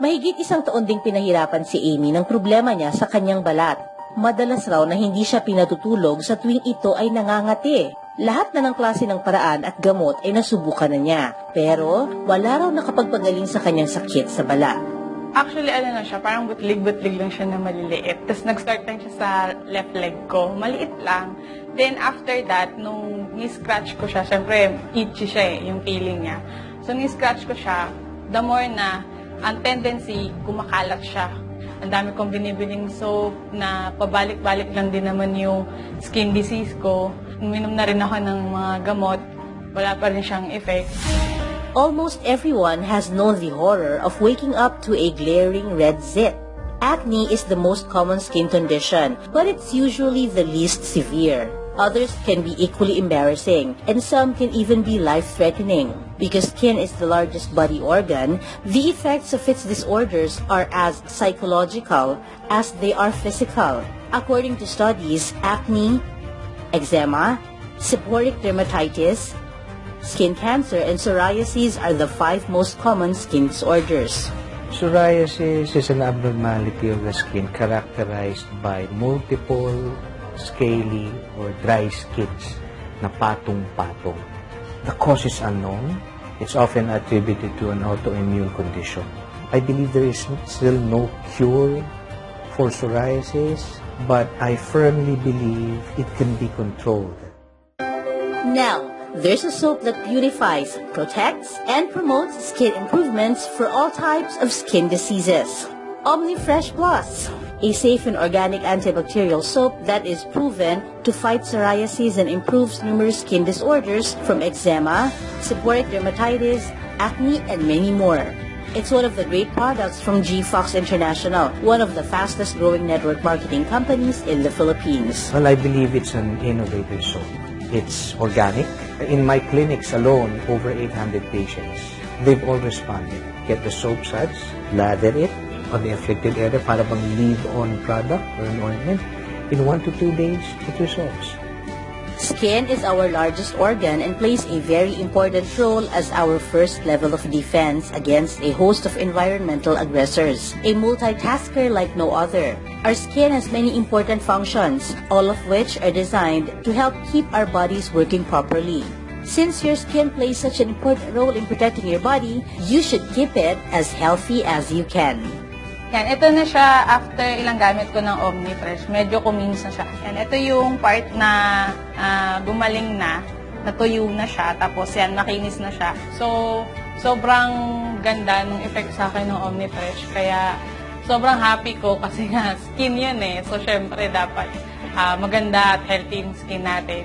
Mahigit isang taon ding pinahirapan si Amy ng problema niya sa kanyang balat. Madalas raw na hindi siya pinatutulog sa tuwing ito ay nangangati. Lahat na ng klase ng paraan at gamot ay nasubukan na niya. Pero wala raw nakapagpagaling sa kanyang sakit sa balat. Actually, ano na siya, parang butlig-butlig lang siya na maliliit. Tapos nag-start lang siya sa left leg ko. Maliit lang. Then after that, nung ni-scratch ko siya, syempre, itchy siya yung feeling niya. So, ni-scratch ko siya, the more na, ang tendency, kumakalat siya. Ang dami kong binibiling soap na pabalik-balik lang din naman yung skin disease ko. Uminom na rin ako ng mga gamot. Wala pa rin siyang effect. Almost everyone has known the horror of waking up to a glaring red zit. Acne is the most common skin condition, but it's usually the least severe. Others can be equally embarrassing, and some can even be life-threatening. Because skin is the largest body organ, the effects of its disorders are as psychological as they are physical. According to studies, acne, eczema, seborrheic dermatitis, skin cancer, and psoriasis are the 5 most common skin disorders. Psoriasis is an abnormality of the skin characterized by multiple scaly or dry skins na patong-patong. The cause is unknown. It's often attributed to an autoimmune condition. I believe there is still no cure for psoriasis, but I firmly believe it can be controlled. Now, there's a soap that beautifies, protects, and promotes skin improvements for all types of skin diseases. OmniFresh Plus, a safe and organic antibacterial soap that is proven to fight psoriasis and improves numerous skin disorders from eczema, seborrheic dermatitis, acne, and many more. It's one of the great products from G-Fox International, one of the fastest growing network marketing companies in the Philippines. Well, I believe it's an innovative soap. It's organic. In my clinics alone, over 800 patients, they've all responded. Get the soap suds, lather it on the afflicted area para bang leave-on product or an ointment. In 1 to 2 days, it resolves. Skin is our largest organ and plays a very important role as our first level of defense against a host of environmental aggressors, a multitasker like no other. Our skin has many important functions, all of which are designed to help keep our bodies working properly. Since your skin plays such an important role in protecting your body, you should keep it as healthy as you can. Yan, ito na siya after ilang gamit ko ng OmniFresh. Medyo kuminis na siya. Yan, ito yung part na gumaling na, natuyo na siya, tapos yan, makinis na siya. So, sobrang ganda ng effect sa akin ng OmniFresh. Kaya, sobrang happy ko kasi nga, skin yan eh. So, syempre, dapat maganda at healthy yung skin natin.